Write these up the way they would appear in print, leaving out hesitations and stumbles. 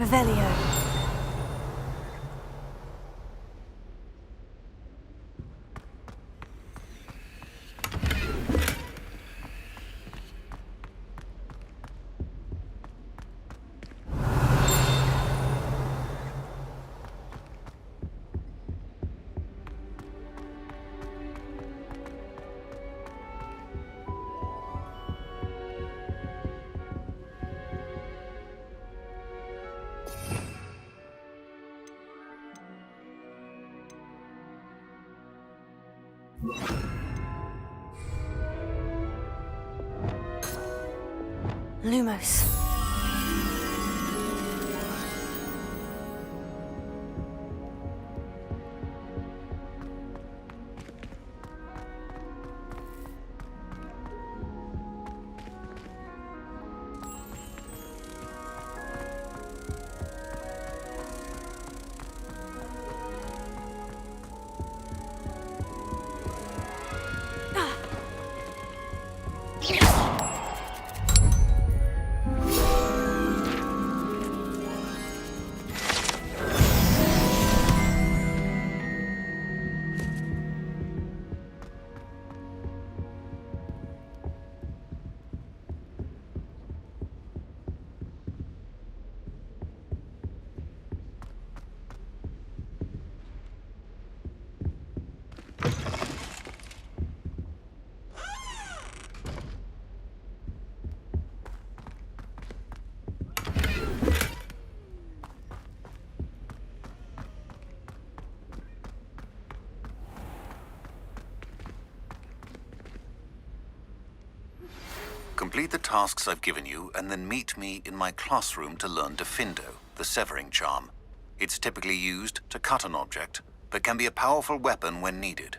Revelio. Lumos. Complete the tasks I've given you, and then meet me in my classroom to learn Defindo, the severing charm. It's typically used to cut an object, but can be a powerful weapon when needed.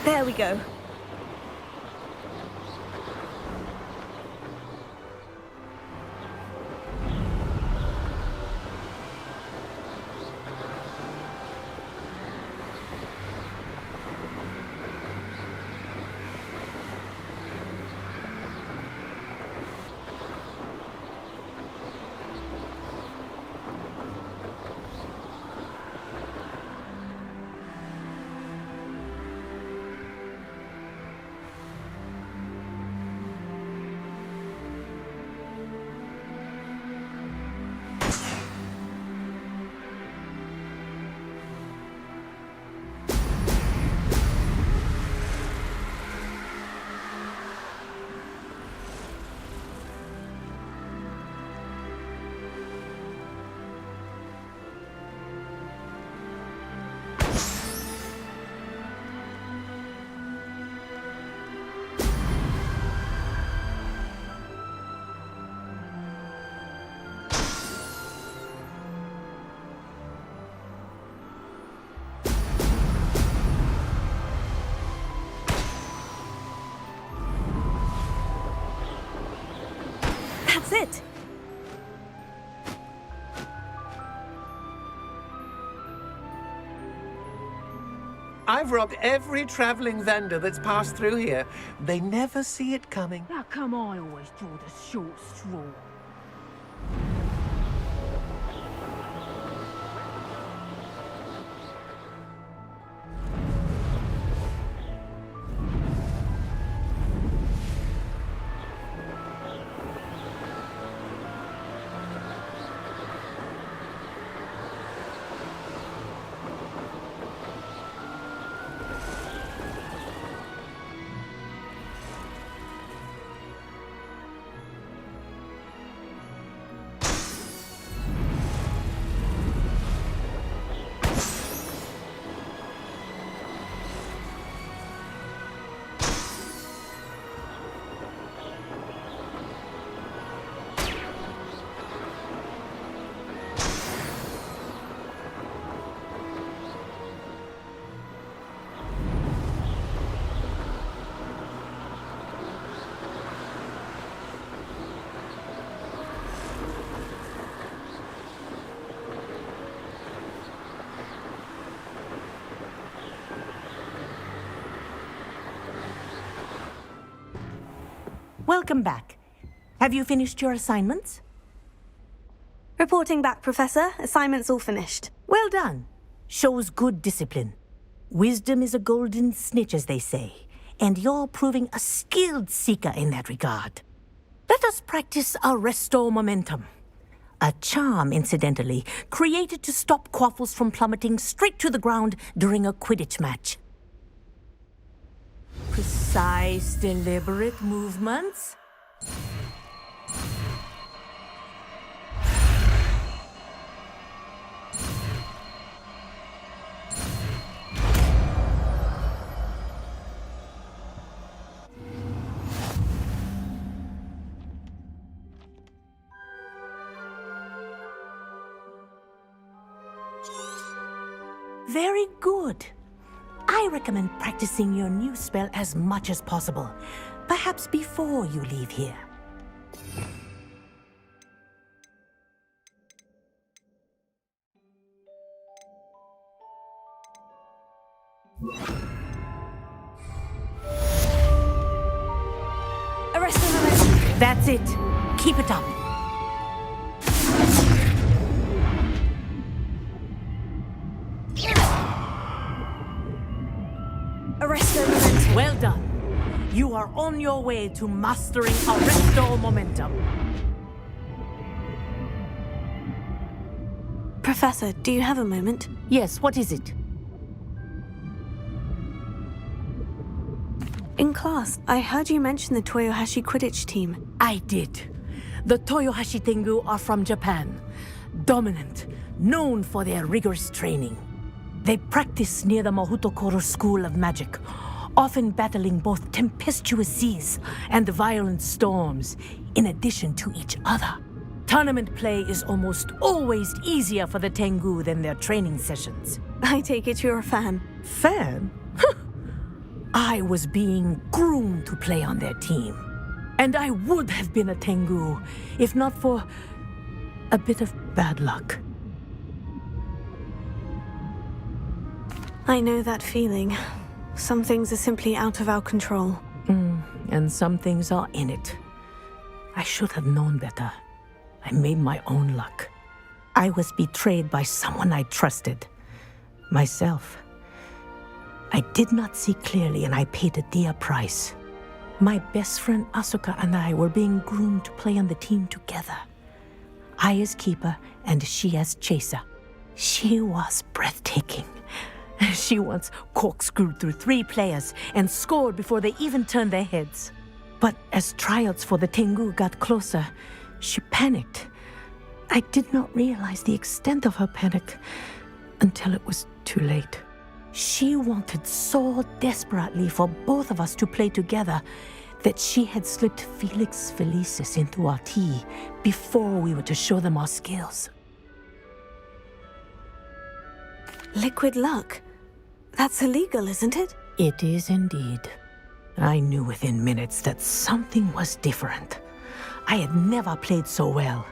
There we go. That's it. I've robbed every traveling vendor that's passed through here. They never see it coming. How come I always draw the short straw? Welcome back. Have you finished your assignments? Reporting back, Professor. Assignment's all finished. Well done. Shows good discipline. Wisdom is a golden snitch, as they say, and you're proving a skilled seeker in that regard. Let us practice Arresto Momentum. A charm, incidentally, created to stop quaffles from plummeting straight to the ground during a Quidditch match. Precise, deliberate movements. Very good. I recommend practicing your new spell as much as possible, perhaps before you leave here. Arrest the momentum. That's it. Keep it up. Arrest the momentum. Well done. You are on your way to mastering Arresto Momentum. Professor, do you have a moment? Yes, what is it? In class, I heard you mention the Toyohashi Quidditch team. I did. The Toyohashi Thankyou are from Japan. Dominant, known for their rigorous training. They practice near the Mahutokoro School of Magic, often battling both tempestuous seas and violent storms, in addition to each other. Tournament play is almost always easier for the Thankyou than their training sessions. I take it you're a fan. Fan? I was being groomed to play on their team. And I would have been a Thankyou if not for a bit of bad luck. I know that feeling. Some things are simply out of our control. And some things are in it. I should have known better. I made my own luck. I was betrayed by someone I trusted. Myself. I did not see clearly and I paid a dear price. My best friend Asuka and I were being groomed to play on the team together. I as keeper and she as chaser. She was breathtaking. She once corkscrewed through 3 players and scored before they even turned their heads. But as tryouts for the Thankyou got closer, she panicked. I did not realize the extent of her panic until it was too late. She wanted so desperately for both of us to play together that she had slipped Felix Felicis into our tea before we were to show them our skills. Liquid luck? That's illegal, isn't it? It is indeed. I knew within minutes that something was different. I had never played so well.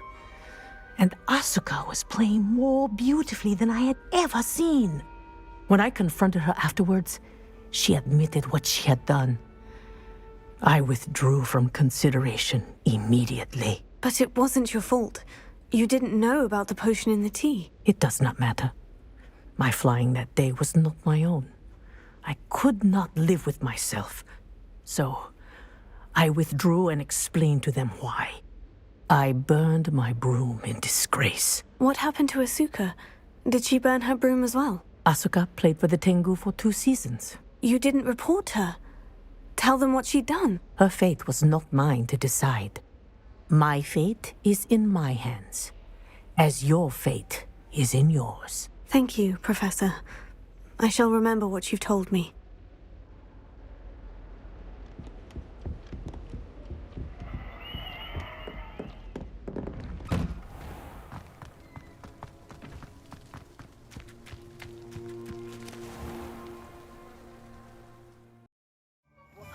And Asuka was playing more beautifully than I had ever seen. When I confronted her afterwards, she admitted what she had done. I withdrew from consideration immediately. But it wasn't your fault. You didn't know about the potion in the tea. It does not matter. My flying that day was not my own. I could not live with myself. So, I withdrew and explained to them why. I burned my broom in disgrace. What happened to Asuka? Did she burn her broom as well? Asuka played for the Thankyou for 2 seasons. You didn't report her. Tell them what she'd done. Her fate was not mine to decide. My fate is in my hands, as your fate is in yours. Thank you, Professor. I shall remember what you've told me.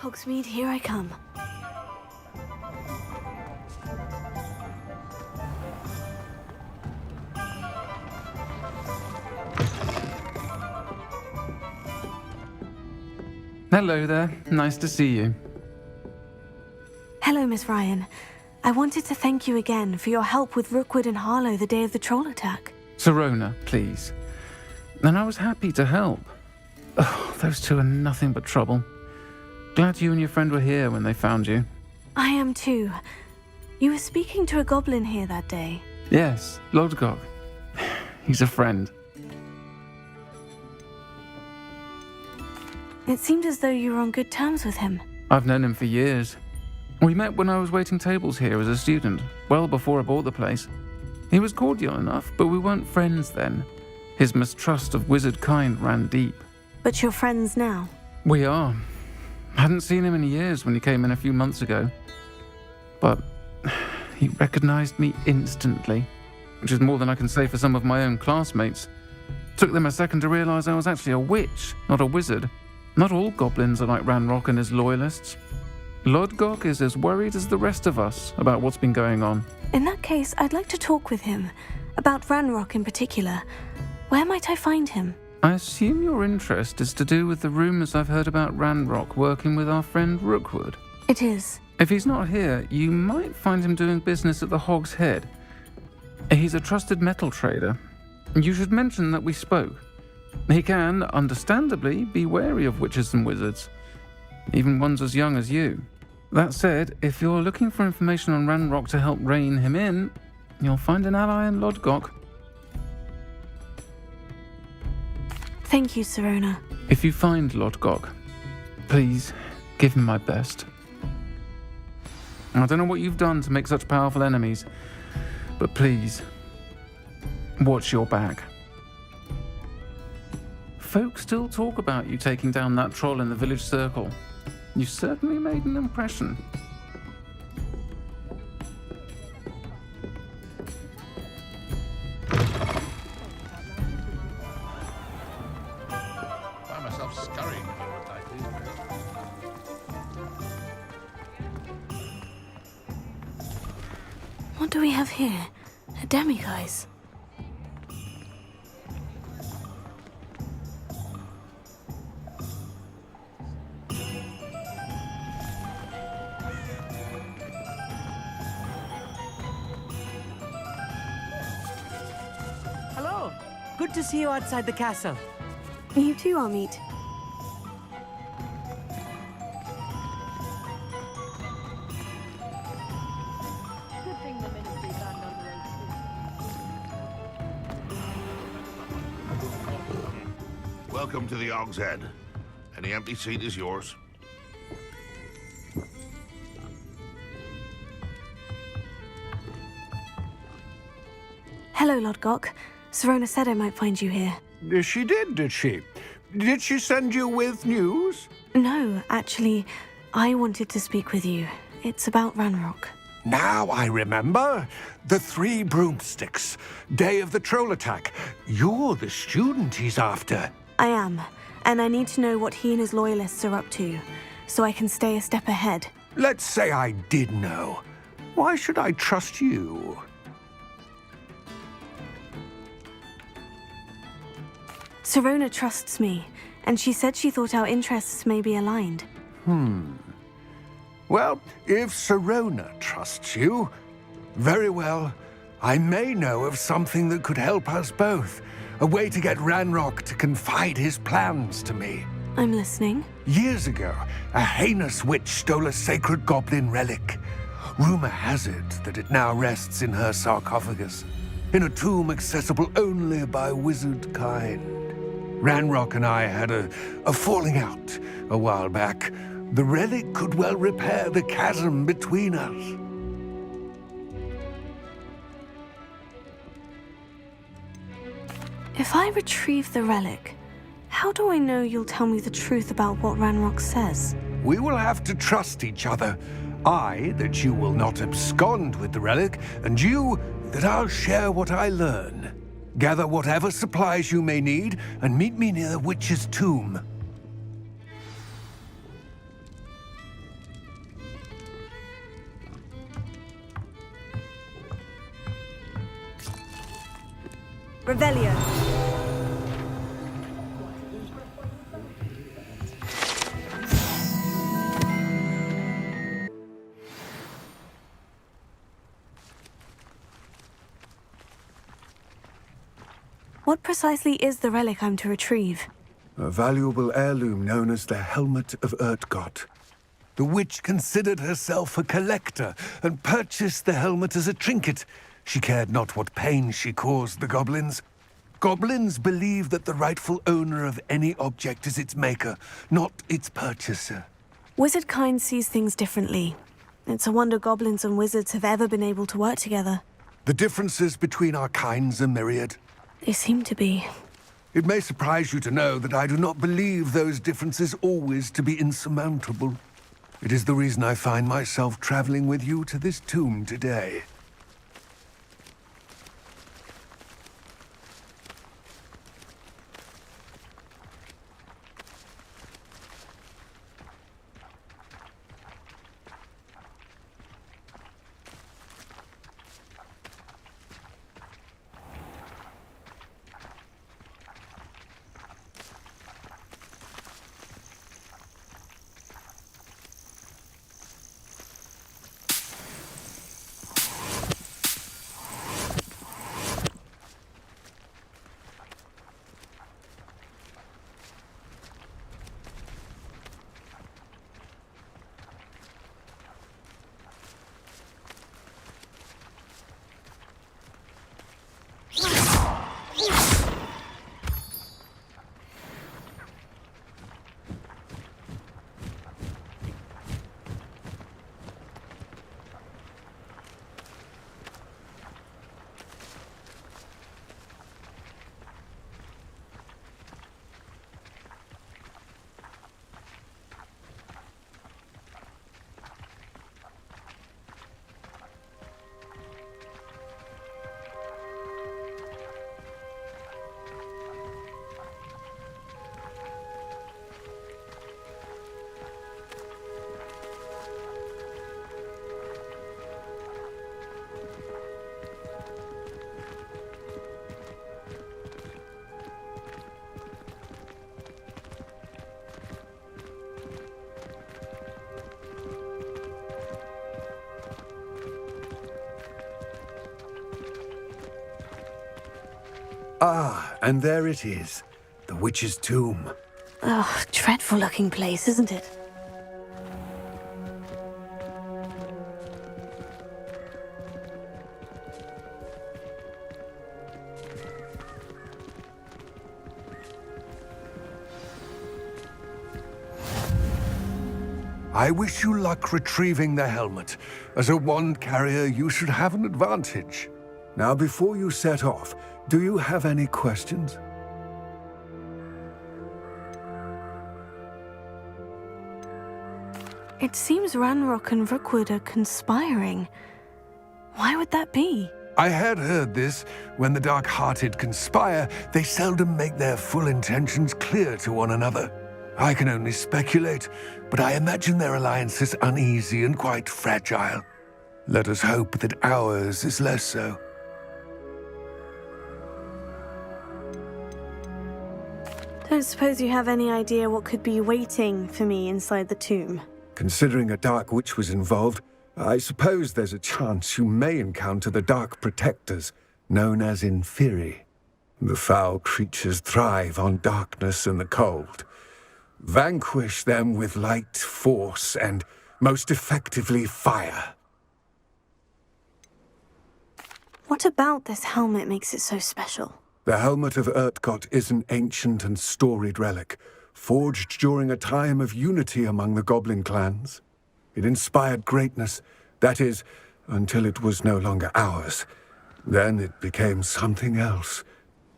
Hogsmeade, here I come. Hello there. Nice to see you. Hello, Miss Ryan. I wanted to thank you again for your help with Rookwood and Harlow the day of the troll attack. Sirona, please. And I was happy to help. Oh, those 2 are nothing but trouble. Glad you and your friend were here when they found you. I am too. You were speaking to a goblin here that day. Yes, Urtkot. He's a friend. It seemed as though you were on good terms with him. I've known him for years. We met when I was waiting tables here as a student, well before I bought the place. He was cordial enough, but we weren't friends then. His mistrust of wizard kind ran deep. But you're friends now. We are. Hadn't seen him in years when he came in a few months ago. But he recognized me instantly, which is more than I can say for some of my own classmates. Took them a second to realize I was actually a witch, not a wizard. Not all goblins are like Ranrock and his loyalists. Urtkot is as worried as the rest of us about what's been going on. In that case, I'd like to talk with him. About Ranrock in particular. Where might I find him? I assume your interest is to do with the rumors I've heard about Ranrock working with our friend Rookwood. It is. If he's not here, you might find him doing business at the Hog's Head. He's a trusted metal trader. You should mention that we spoke. He can, understandably, be wary of witches and wizards, even ones as young as you. That said, if you're looking for information on Ranrock to help rein him in, you'll find an ally in Urtkot. Thank you, Sirona. If you find Urtkot, please give him my best. I don't know what you've done to make such powerful enemies, but please, watch your back. Folk still talk about you taking down that troll in the village circle. You certainly made an impression. Find myself scurrying before a tight is. What do we have here? A demiguise. Hello. Good to see you outside the castle. You too, Amit. Good thing the ministry banned on roads. Welcome to the Og's Head. Any empty seat is yours. Hello, Lord Gok. Serona said I might find you here. She did she? Did she send you with news? No, actually, I wanted to speak with you. It's about Ranrock. Now I remember. The 3 broomsticks. Day of the troll attack. You're the student he's after. I am, and I need to know what he and his loyalists are up to, so I can stay a step ahead. Let's say I did know. Why should I trust you? Serona trusts me, and she said she thought our interests may be aligned. Well, if Serona trusts you, very well. I may know of something that could help us both. A way to get Ranrock to confide his plans to me. I'm listening. Years ago, a heinous witch stole a sacred goblin relic. Rumor has it that it now rests in her sarcophagus, in a tomb accessible only by wizard kind. Ranrock and I had a falling out a while back. The relic could well repair the chasm between us. If I retrieve the relic, how do I know you'll tell me the truth about what Ranrock says? We will have to trust each other. I, that you will not abscond with the relic, and you, that I'll share what I learn. Gather whatever supplies you may need, and meet me near the witch's tomb. Revelio. What precisely is the relic I'm to retrieve? A valuable heirloom known as the Helmet of Urtkot. The witch considered herself a collector and purchased the helmet as a trinket. She cared not what pain she caused the goblins. Goblins believe that the rightful owner of any object is its maker, not its purchaser. Wizard kind sees things differently. It's a wonder goblins and wizards have ever been able to work together. The differences between our kinds are myriad. They seem to be. It may surprise you to know that I do not believe those differences always to be insurmountable. It is the reason I find myself traveling with you to this tomb today. Ah, and there it is. The witch's tomb. Oh, dreadful looking place, isn't it? I wish you luck retrieving the helmet. As a wand carrier, you should have an advantage. Now, before you set off, do you have any questions? It seems Ranrock and Rookwood are conspiring. Why would that be? I had heard this. When the dark-hearted conspire, they seldom make their full intentions clear to one another. I can only speculate, but I imagine their alliance is uneasy and quite fragile. Let us hope that ours is less so. Don't suppose you have any idea what could be waiting for me inside the tomb? Considering a dark witch was involved, I suppose there's a chance you may encounter the Dark Protectors, known as Inferi. The foul creatures thrive on darkness and the cold. Vanquish them with light, force, and, most effectively, fire. What about this helmet makes it so special? The helmet of Urtkot is an ancient and storied relic, forged during a time of unity among the goblin clans. It inspired greatness, that is, until it was no longer ours. Then it became something else.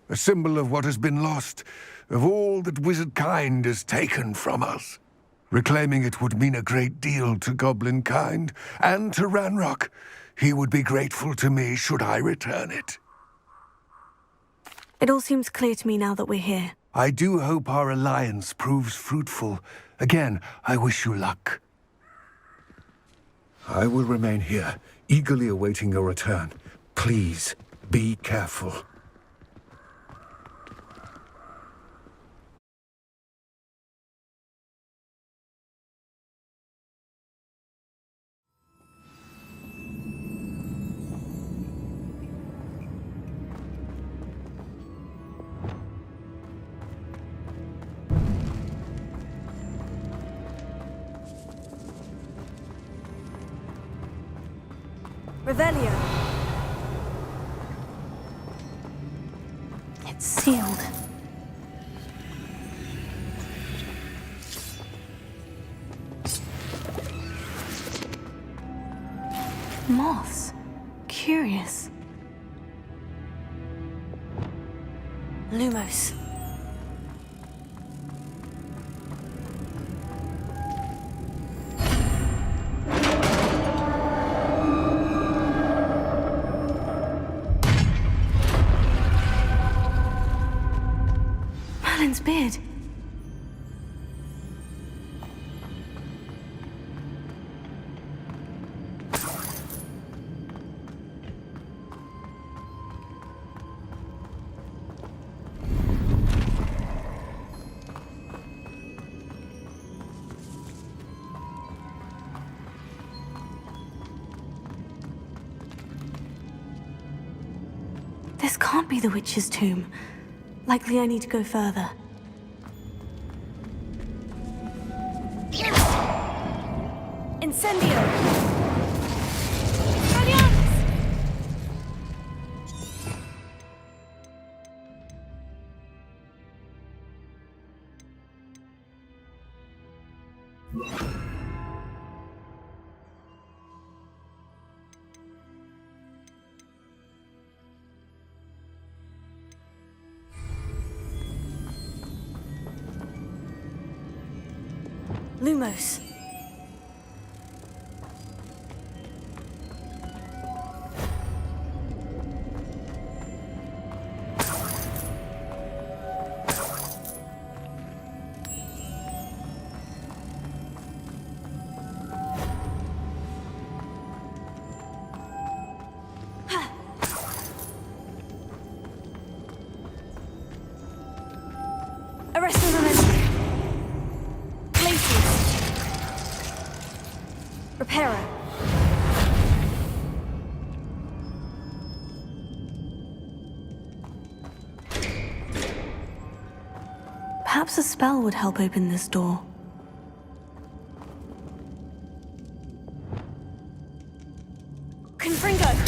A symbol of what has been lost, of all that wizard kind has taken from us. Reclaiming it would mean a great deal to goblin kind, and to Ranrock. He would be grateful to me should I return it. It all seems clear to me now that we're here. I do hope our alliance proves fruitful. Again, I wish you luck. I will remain here, eagerly awaiting your return. Please, be careful. Revelio. It's sealed. Moths. Curious. Lumos. Merlin's beard. This can't be the witch's tomb. Likely I need to go further. Incendio! Lumos. Arrest the momentum. Places. Perhaps a spell would help open this door. Confringo!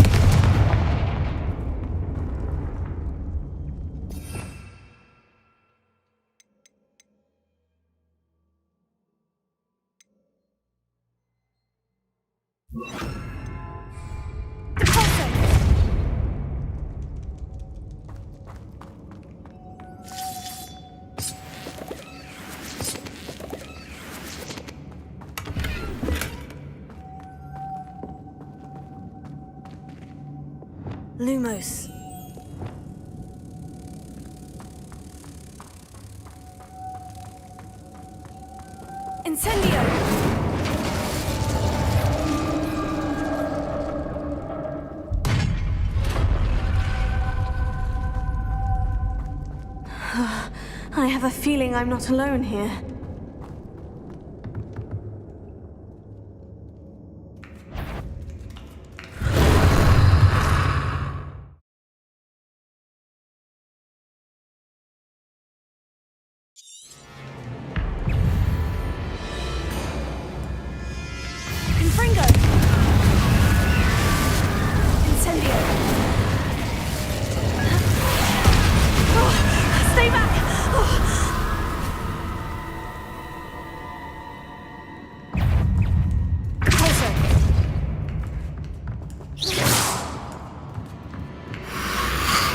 Lumos. Incendio! I have a feeling I'm not alone here. Confringo! Incendio! Oh, stay back! Oh.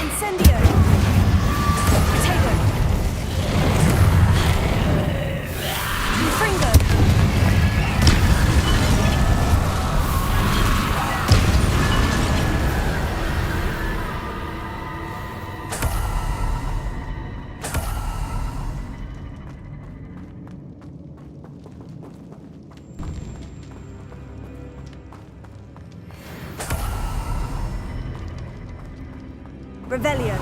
Incendio! Potato! Confringo! Revelio.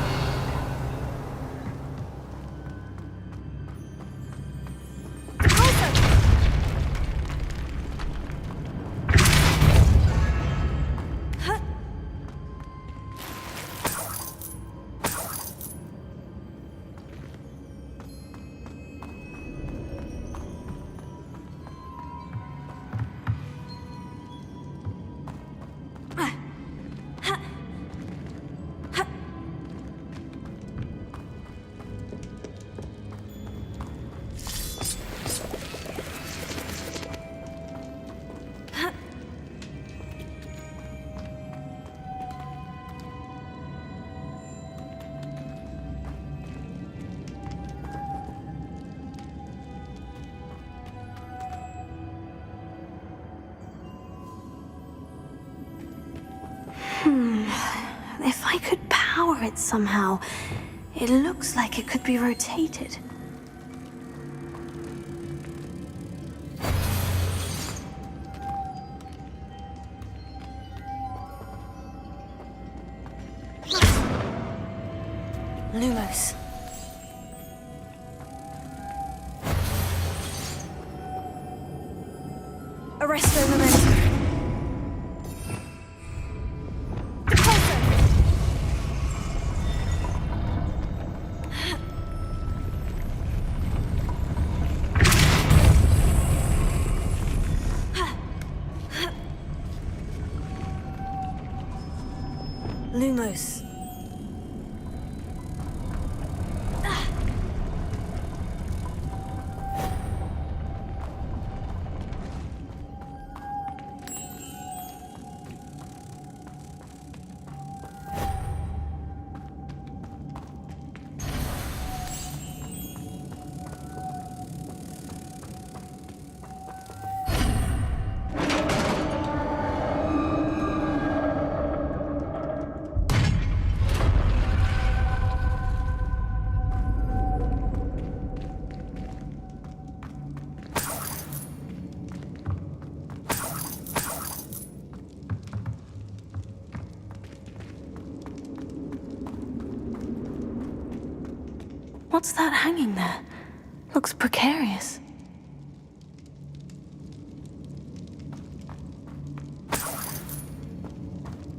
If I could power it somehow, it looks like it could be rotated. Lumos. Arresto momentum. Lumos. What's that hanging there? Looks precarious.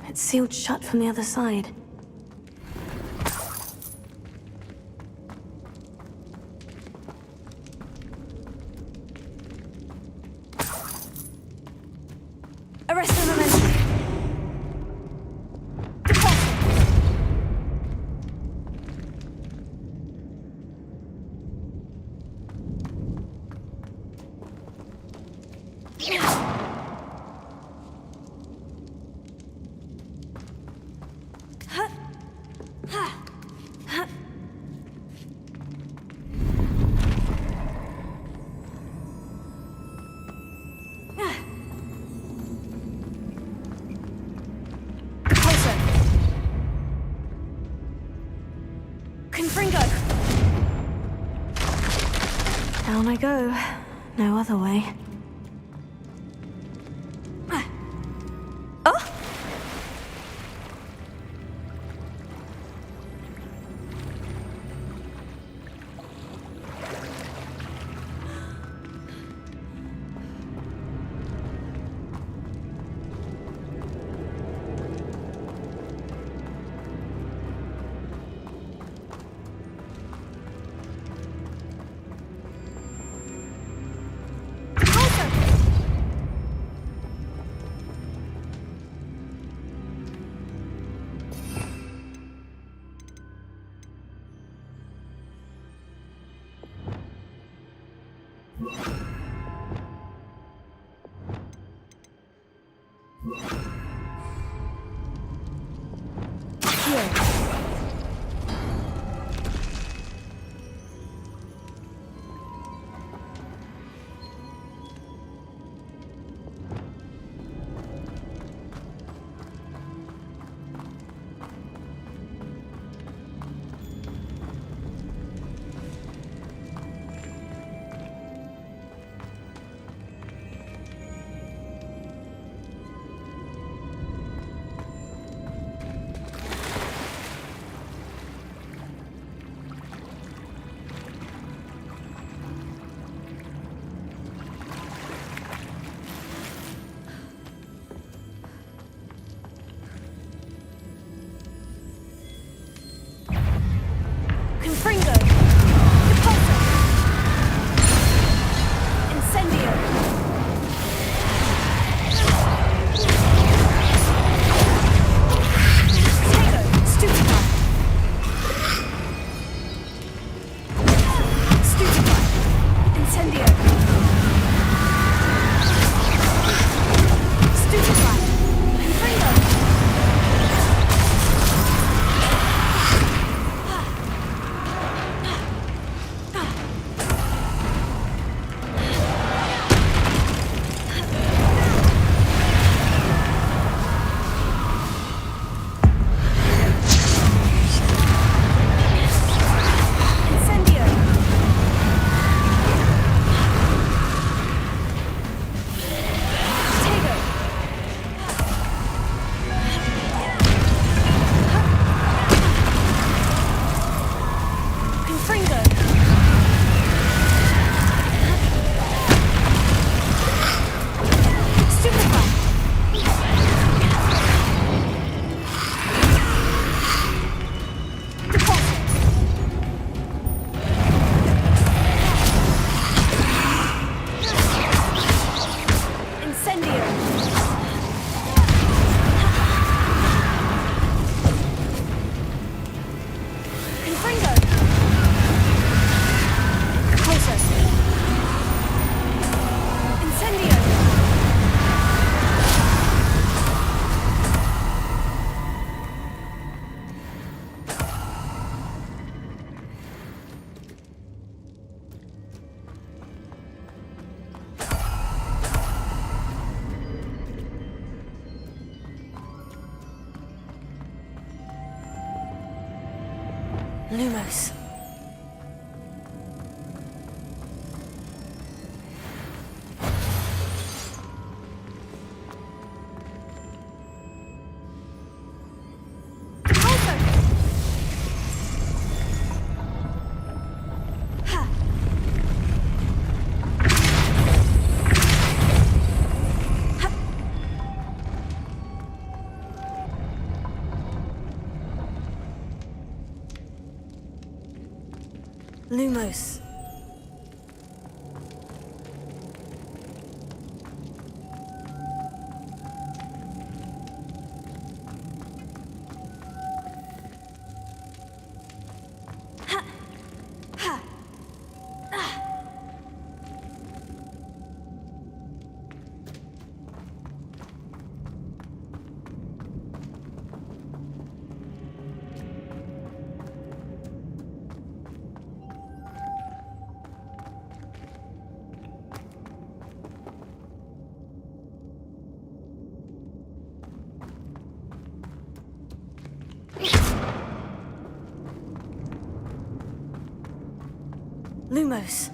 It's sealed shut from the other side. Arrest the momentum. Down I go. No other way. Oh! Lumos. Lumos. Lumos.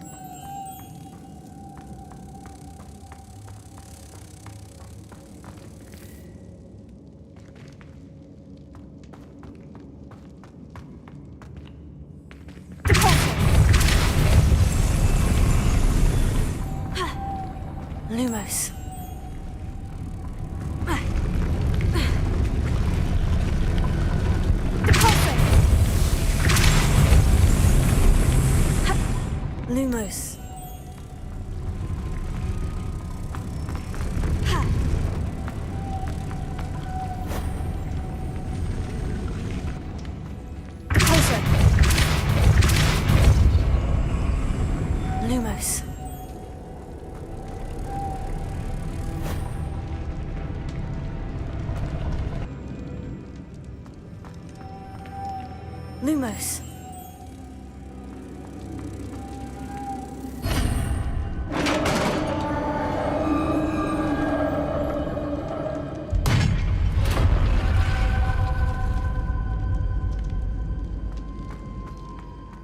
Lumos. Lumos. Lumos. Lumos.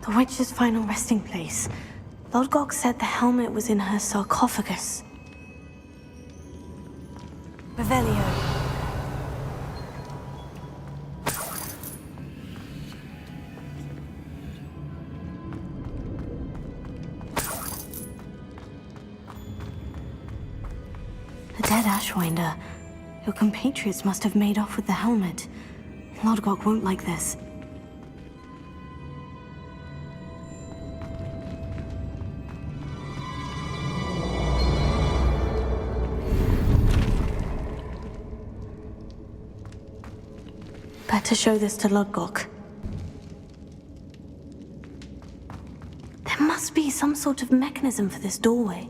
The witch's final resting place. Urtkot said the helmet was in her sarcophagus. Revelio. The dead Ashwinder. Your compatriots must have made off with the helmet. Urtkot won't like this. Better show this to Urtkot. There must be some sort of mechanism for this doorway.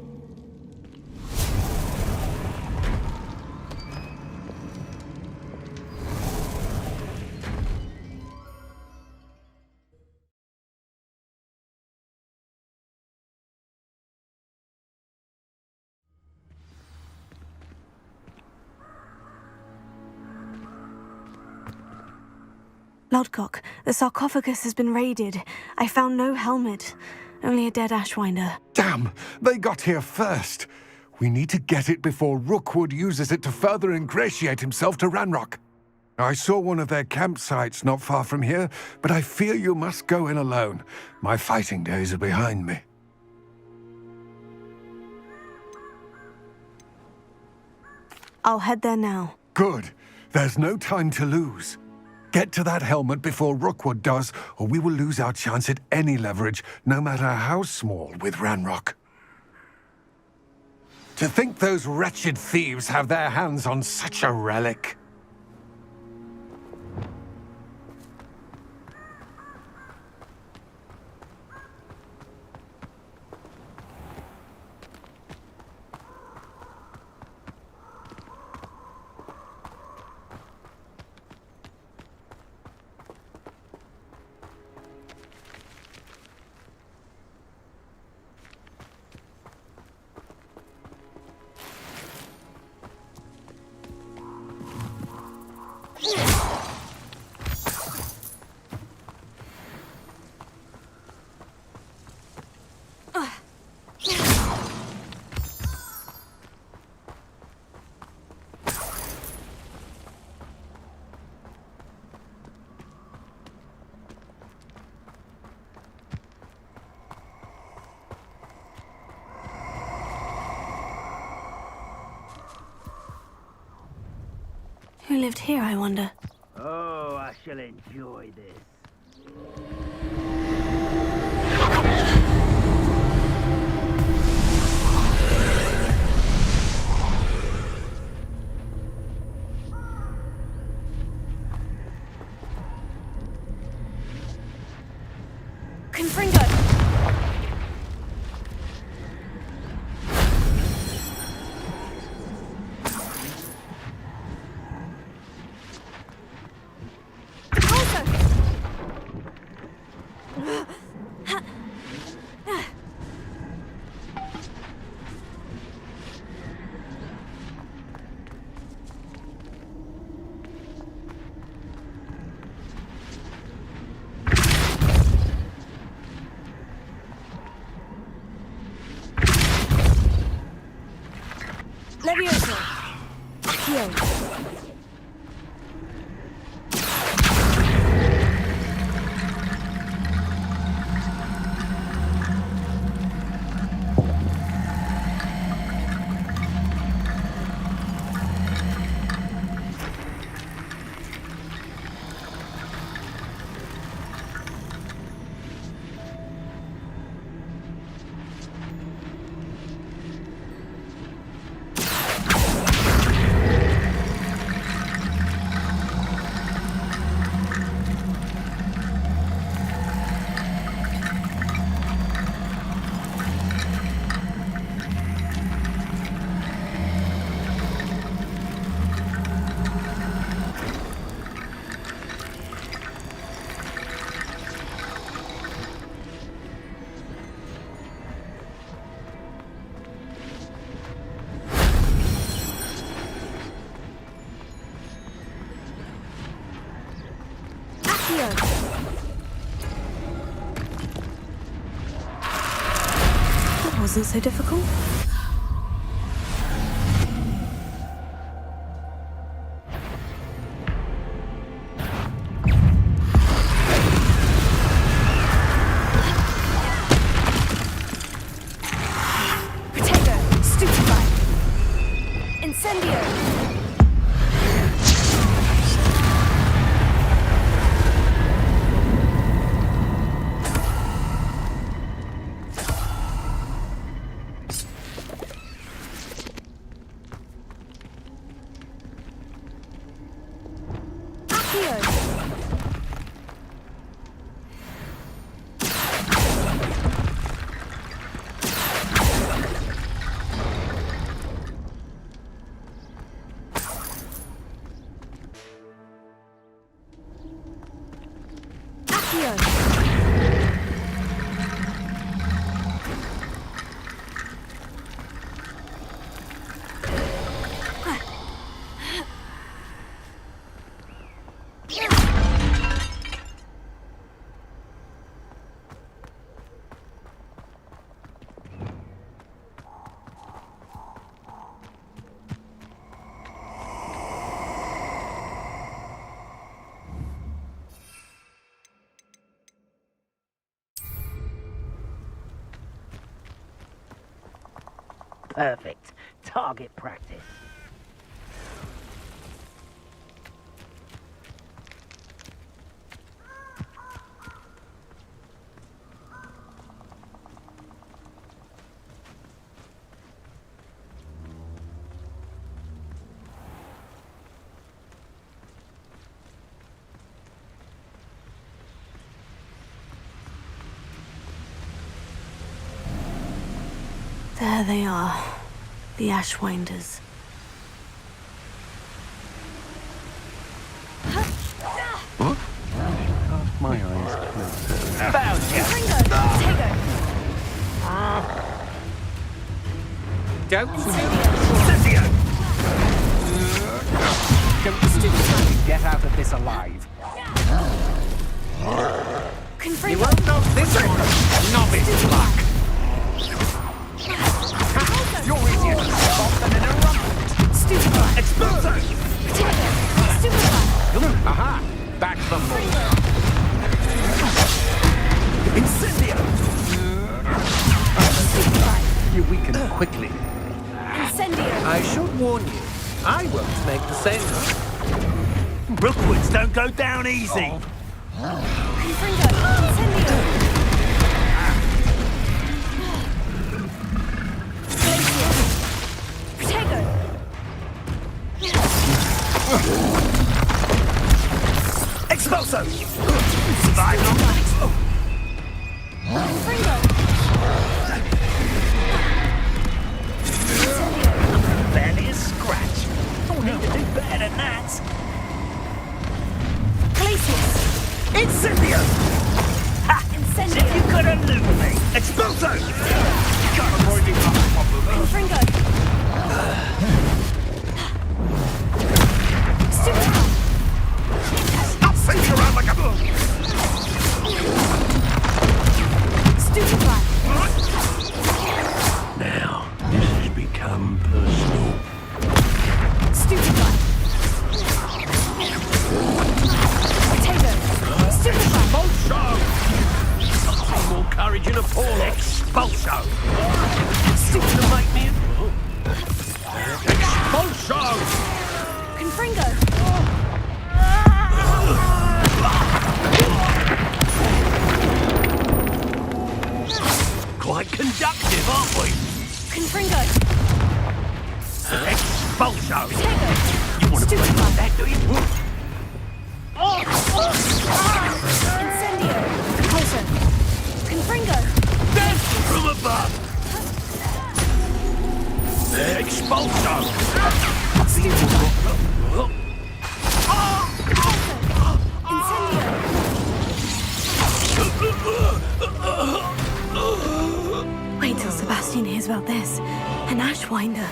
Urtkot, the sarcophagus has been raided. I found no helmet, only a dead Ashwinder. Damn! They got here first. We need to get it before Rookwood uses it to further ingratiate himself to Ranrock. I saw one of their campsites not far from here, but I fear you must go in alone. My fighting days are behind me. I'll head there now. Good. There's no time to lose. Get to that helmet before Rookwood does, or we will lose our chance at any leverage, no matter how small, with Ranrock. To think those wretched thieves have their hands on such a relic. Who lived here, I wonder? Oh, I shall enjoy this. Confringo! Thankyou. That wasn't so difficult. Perfect. Target practice. There they are, the Ashwinders. My eyes closed. Found you. Don't Cynthia! don't get out of this alive. You won't know this one. Novice luck. You're easier to step off than in a run. Stupefy! Exploso! Stupefy! Aha! Back the move. Incendio! You weaken quickly. Incendio! I should warn you, I won't make the same. Brookwoods don't go down easy. Confringo! Incendio! Expulso! Survive long nights. Barely a scratch. Oh, need to do better than that. Incendio! Ha! Incendio! See, you could elude me. Expulso! Can't avoid me problem. Stop thinking around like a book! Now, this has become personal. Expulso! More courage in a poor expulso! Stupid to make me expulso! Quite conductive, aren't we? Expulso! You want to play like that, do you? Death from above! Expulso! Wait till Sebastian hears about this. An Ashwinder.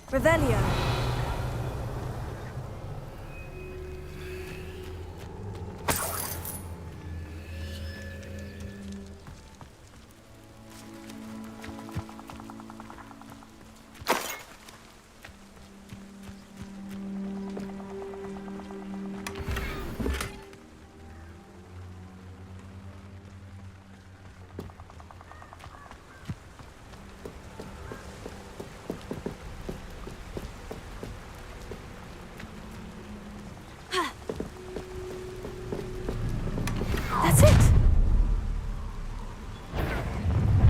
Revelio. That's it!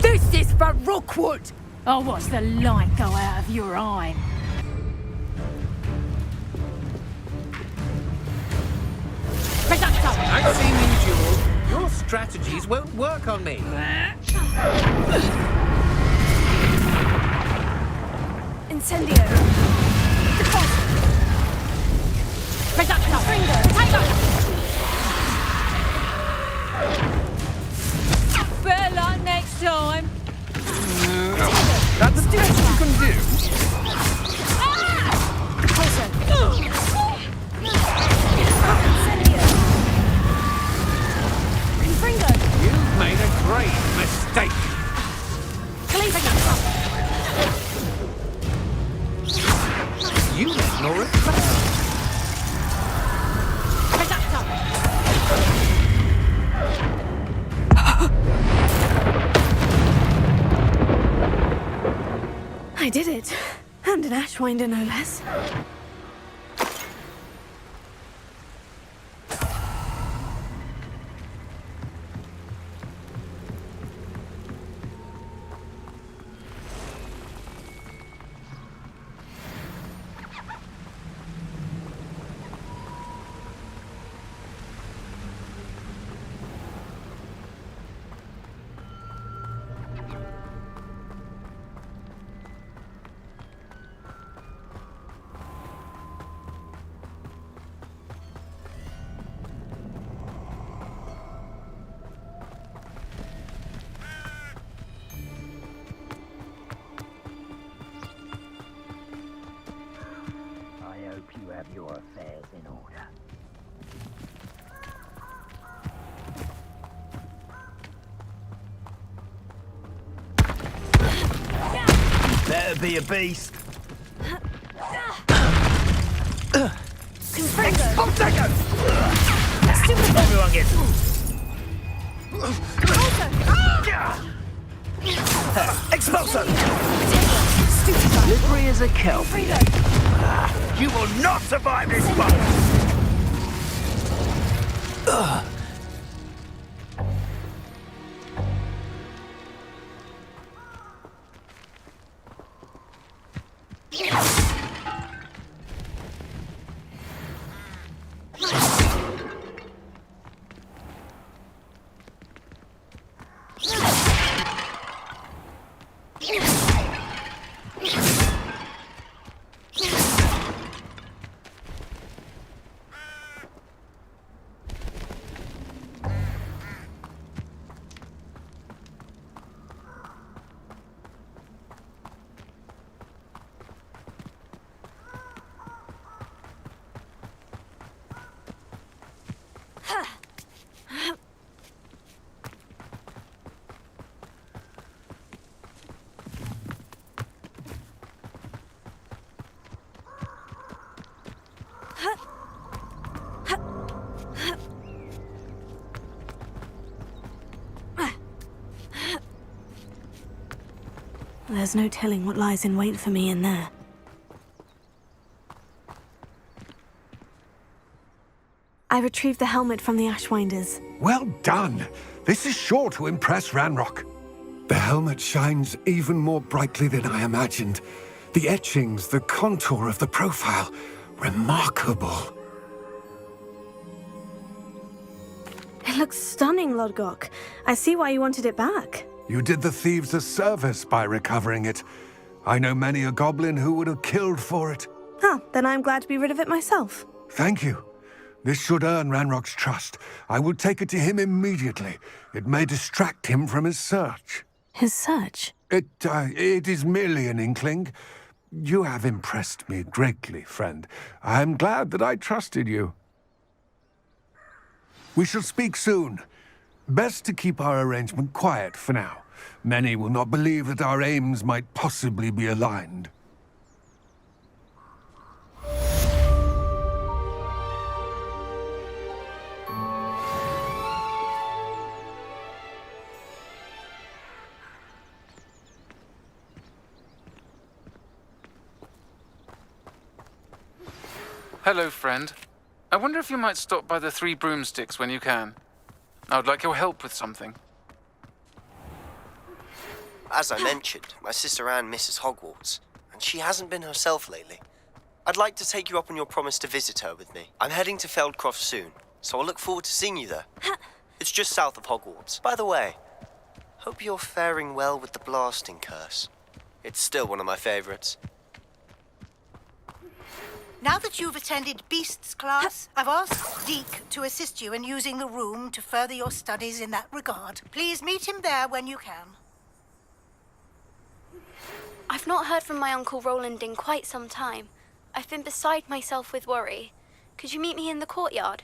This is for Rookwood! I'll watch the light go out of your eye. I've seen you duel. Your strategies won't work on me. Incendio. Better luck next time. That's the best you can do. You've made a great mistake. You ignore it. I did it. And an Ashwinder, no less. I hope you have your affairs in order. Better be a beast. Expulso! Everyone gets... Expulso! Slippery as a kelp. You will not survive this fight! There's no telling what lies in wait for me in there. I retrieved the helmet from the Ashwinders. Well done. This is sure to impress Ranrock. The helmet shines even more brightly than I imagined. The etchings, the contour of the profile, remarkable. It looks stunning, Lodgok. I see why you wanted it back. You did the thieves a service by recovering it. I know many a goblin who would have killed for it. Ah, then I'm glad to be rid of it myself. Thank you. This should earn Ranrock's trust. I will take it to him immediately. It may distract him from his search. His search? It is merely an inkling. You have impressed me greatly, friend. I am glad that I trusted you. We shall speak soon. Best to keep our arrangement quiet for now. Many will not believe that our aims might possibly be aligned. Hello, friend. I wonder if you might stop by the Three Broomsticks when you can. I would like your help with something. As I mentioned, my sister Anne misses Hogwarts, and she hasn't been herself lately. I'd like to take you up on your promise to visit her with me. I'm heading to Feldcroft soon, so I'll look forward to seeing you there. It's just south of Hogwarts. By the way, hope you're faring well with the blasting curse. It's still one of my favorites. Now that you've attended Beasts class, I've asked Deke to assist you in using the room to further your studies in that regard. Please meet him there when you can. I've not heard from my Uncle Roland in quite some time. I've been beside myself with worry. Could you meet me in the courtyard?